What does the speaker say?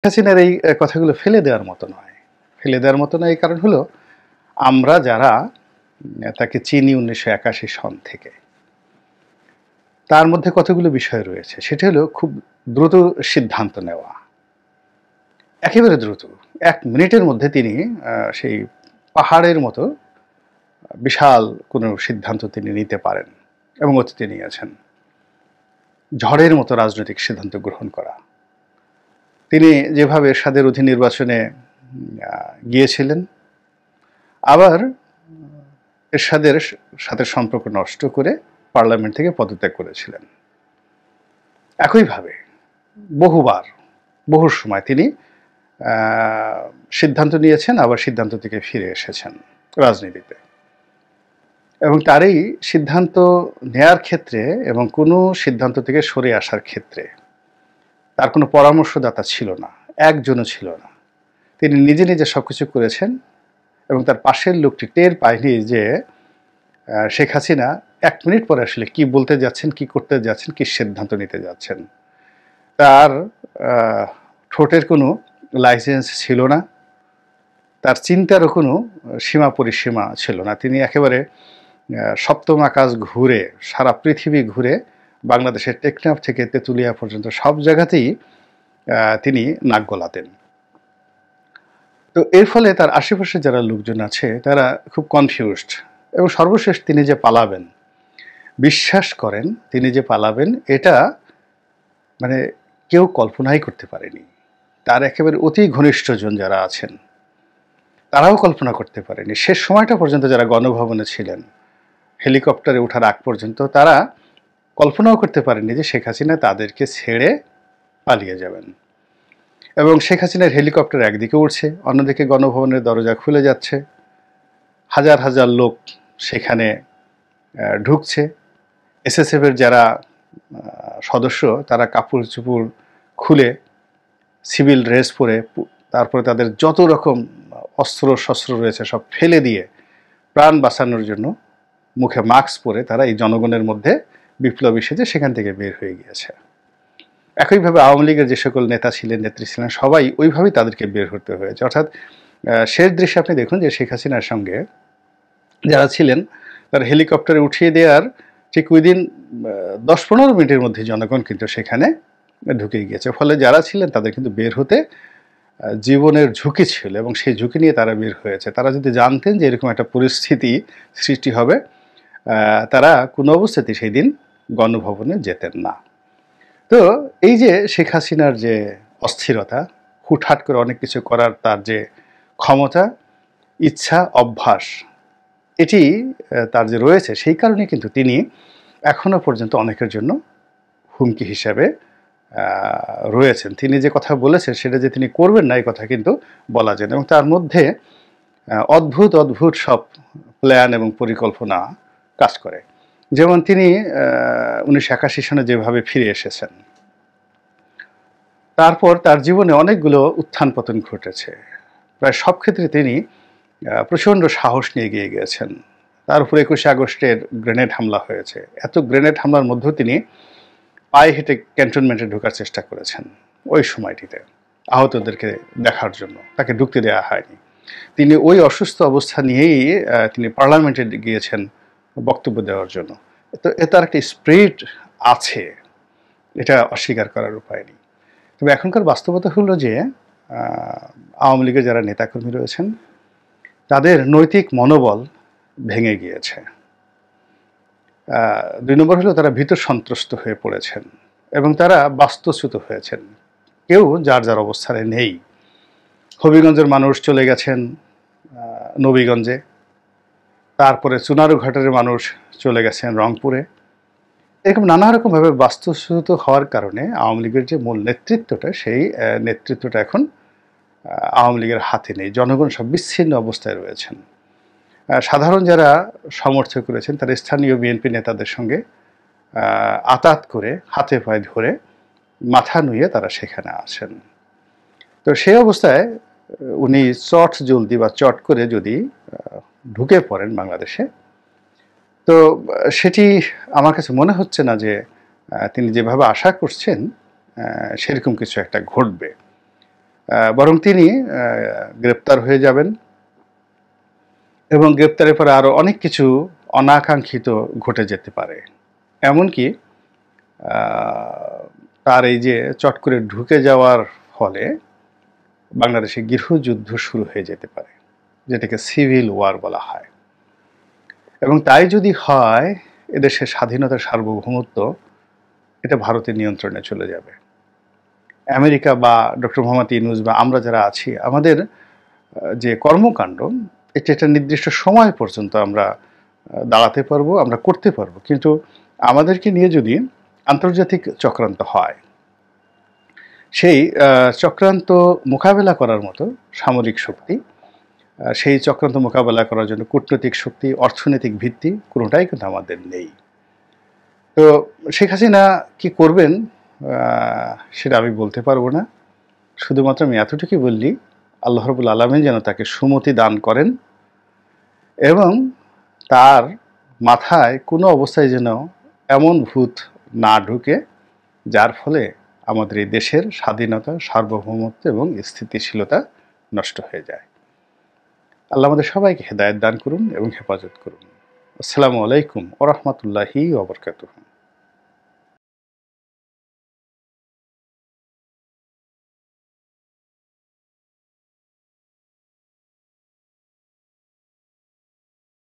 হাসিনার এই কথাগুলো ফেলে দেওয়ার মতো নয়। ফেলে দেওয়ার মতো নয়, এই কারণ হলো আমরা যারা তাকে চিনি ১৯৮১ সন থেকে, তার মধ্যে কতগুলো বিষয় রয়েছে। সেটা হলো খুব দ্রুত সিদ্ধান্ত নেওয়া। একেবারে দ্রুত। ১ মিনিটের মধ্যে তিনি সেই পাহাড়ের মতো বিশাল কোনো সিদ্ধান্ত তিনি নিতে পারেন এবং অতীতে নিয়েছেন। ঝড়ের মতো রাজনৈতিক সিদ্ধান্ত গ্রহণ করা। তিনি যেভাবে এরশাদের অধীন নির্বাচনে গিয়েছিলেন, আবার এরশাদের সাথে সম্পর্ক নষ্ট করে পার্লামেন্ট থেকে পদত্যাগ করেছিলেন। একইভাবে বহুবার, বহু সময় তিনি সিদ্ধান্ত নিয়েছেন, আবার সিদ্ধান্ত থেকে ফিরে এসেছেন রাজনীতিতে। এবং তার এই সিদ্ধান্ত নেয়ার ক্ষেত্রে এবং কোনো সিদ্ধান্ত থেকে সরে আসার ক্ষেত্রে তার কোনো পরামর্শদাতা ছিল না, একজনও ছিল না। তিনি নিজে নিজে সবকিছু করেছেন এবং তার পাশের লোকটি টের পায়নি যে শেখ হাসিনা ১ মিনিট পরে আসলে কি বলতে যাচ্ছেন, কি করতে যাচ্ছেন, কি সিদ্ধান্ত নিতে যাচ্ছেন। তার ঠোঁটের কোনো লাইসেন্স ছিল না, তার চিন্তারও কোনো সীমা পরিসীমা ছিল না। তিনি একেবারে সপ্তম আকাশ ঘুরে, সারা পৃথিবী ঘুরে, বাংলাদেশের টেকনাফ থেকে তেঁতুলিয়া পর্যন্ত সব জায়গাতেই তিনি নাক গলাতেন। তো এর ফলে তার আশেপাশে যারা লোকজন আছে তারা খুব কনফিউজড, এবং সর্বশেষ তিনি যে পালাবেন, বিশ্বাস করেন তিনি যে পালাবেন, এটা মানে কেউ কল্পনাই করতে পারেনি। তার একেবারে অতি ঘনিষ্ঠজন যারা আছেন তারাও কল্পনা করতে পারেনি। শেষ সময়টা পর্যন্ত যারা গণভবনে ছিলেন, হেলিকপ্টারে ওঠার আগ পর্যন্ত তারা কল্পনাও করতে পারেনি যে শেখ হাসিনা তাদেরকে ছেড়ে পালিয়ে যাবেন। এবং শেখ হাসিনার হেলিকপ্টার একদিকে উঠছে, অন্যদিকে গণভবনের দরজা খুলে যাচ্ছে, হাজার হাজার লোক সেখানে ঢুকছে। এসএসএফের যারা সদস্য তারা কাপড় চোপড় খুলে সিভিল ড্রেস পরে, তারপরে তাদের যত রকম অস্ত্র শস্ত্র রয়েছে সব ফেলে দিয়ে প্রাণ বাঁচানোর জন্য মুখে মাস্ক পরে তারা এই জনগণের মধ্যে বিপ্লবী সেজে সেখান থেকে বের হয়ে গিয়েছে। একইভাবে আওয়ামী লীগের যে সকল নেতা ছিলেন, নেত্রী ছিলেন, সবাই ওইভাবেই তাদেরকে বের হতে হয়েছে। অর্থাৎ শেষ দৃশ্যে আপনি দেখুন যে শেখ হাসিনার সঙ্গে যারা ছিলেন তার হেলিকপ্টারে উঠিয়ে দেওয়ার ঠিক ওই দিন ১০-১৫ মিনিটের মধ্যে জনগণ কিন্তু সেখানে ঢুকে গিয়েছে। ফলে যারা ছিলেন তাদের কিন্তু বের হতে জীবনের ঝুঁকি ছিল, এবং সেই ঝুঁকি নিয়ে তারা বের হয়েছে। তারা যদি জানতেন যে এরকম একটা পরিস্থিতি সৃষ্টি হবে, তারা কোনো অবস্থাতেই সেই দিন গণভবনে যেতেন না। তো এই যে শেখ হাসিনার যে অস্থিরতা, হুটহাট করে অনেক কিছু করার তার যে ক্ষমতা, ইচ্ছা, অভ্যাস, এটি তার যে রয়েছে, সেই কারণে কিন্তু তিনি এখনো পর্যন্ত অনেকের জন্য হুমকি হিসাবে রয়েছেন। তিনি যে কথা বলেছেন সেটা যে তিনি করবেন না, এই কথা কিন্তু বলা যায় না। এবং তার মধ্যে অদ্ভুত অদ্ভুত সব প্ল্যান এবং পরিকল্পনা কাজ করে। যেমন তিনি ১৯৮১ সনে যেভাবে ফিরে এসেছেন, তারপর তার জীবনে অনেকগুলো উত্থান পতন ঘটেছে। প্রায় সব ক্ষেত্রে তিনি প্রচণ্ড সাহস নিয়ে এগিয়ে গিয়েছেন। তার উপর ২১শে আগস্টের গ্রেনেড হামলা হয়েছে। এত গ্রেনেড হামলার মধ্যেও তিনি পায়ে হেঁটে ক্যান্টনমেন্টে ঢোকার চেষ্টা করেছেন ওই সময়টিতে, আহতদেরকে দেখার জন্য। তাকে ঢুকতে দেওয়া হয়নি। তিনি ওই অসুস্থ অবস্থা নিয়েই তিনি পার্লামেন্টে গিয়েছেন বক্তব্য দেওয়ার জন্য। তো তার একটা স্পিরিট আছে, এটা অস্বীকার করার উপায় নেই। তবে এখনকার বাস্তবতা হলো যে আওয়ামী লীগের যারা নেতাকর্মী রয়েছেন তাদের নৈতিক মনোবল ভেঙে গিয়েছে। ২ নম্বর হলো তারা ভীত সন্ত্রস্ত হয়ে পড়েছেন এবং তারা বাস্তুচ্যুত হয়েছেন। কেউ যার যার অবস্থানে নেই। হবিগঞ্জের মানুষ চলে গেছেন নবীগঞ্জে, তারপরে চুনারুঘাটের মানুষ চলে গেছেন রংপুরে। এরকম নানা রকমভাবে বাস্তুচ্যুত হওয়ার কারণে আওয়ামী লীগের যে মূল নেতৃত্বটা, সেই নেতৃত্বটা এখন আওয়ামী লীগের হাতে নেই। জনগণ সব বিচ্ছিন্ন অবস্থায় রয়েছেন। সাধারণ যারা সমর্থক রয়েছেন তারা স্থানীয় বিএনপি নেতাদের সঙ্গে আতাত করে, হাতে পায়ে ধরে, মাথা নুয়ে তারা সেখানে আছেন। তো সেই অবস্থায় উনি জলদি বা চট করে যদি ঢুকে পড়েন বাংলাদেশে, তো সেটি আমার কাছে মনে হচ্ছে না যে তিনি যেভাবে আশা করছেন সেরকম কিছু একটা ঘটবে। বরং তিনি গ্রেপ্তার হয়ে যাবেন এবং গ্রেপ্তারের পরে আরও অনেক কিছু অনাকাঙ্ক্ষিত ঘটে যেতে পারে। এমনকি তার এই যে চট করে ঢুকে যাওয়ার ফলে বাংলাদেশে গৃহযুদ্ধ শুরু হয়ে যেতে পারে, যেটাকে সিভিল ওয়ার বলা হয়। এবং তাই যদি হয়, এদেশের স্বাধীনতার সার্বভৌমত্ব এটা ভারতের নিয়ন্ত্রণে চলে যাবে। আমেরিকা বা ডক্টর মোহাম্মদ ইউনূস বা আমরা যারা আছি, আমাদের যে কর্মকাণ্ড এটা একটা নির্দিষ্ট সময় পর্যন্ত আমরা দাঁড়াতে পারবো, আমরা করতে পারবো, কিন্তু আমাদেরকে নিয়ে যদি আন্তর্জাতিক চক্রান্ত হয়, সেই চক্রান্ত মোকাবেলা করার মতো সামরিক শক্তি, সেই চক্রান্ত মোকাবেলা করার জন্য কূটনৈতিক শক্তি, অর্থনৈতিক ভিত্তি কোনোটাই কিন্তু আমাদের নেই। তো শেখ হাসিনা কি করবেন সেটা আমি বলতে পারবো না। শুধুমাত্র আমি এতটুকুই বললি, আল্লাহ রাব্বুল আলামিন যেন তাকে সুমতি দান করেন এবং তার মাথায় কোনো অবস্থায় যেন এমন ভূত না ঢুকে যার ফলে আমাদের এই দেশের স্বাধীনতা, সার্বভৌমত্ব এবং স্থিতিশীলতা নষ্ট হয়ে যায়। আল্লাহ আমাদের সবাইকে হেদায়েত দান করুন এবং হেফাজত করুন। আসসালামু আলাইকুম ওয়া রাহমাতুল্লাহি ওয়া বারাকাতুহু।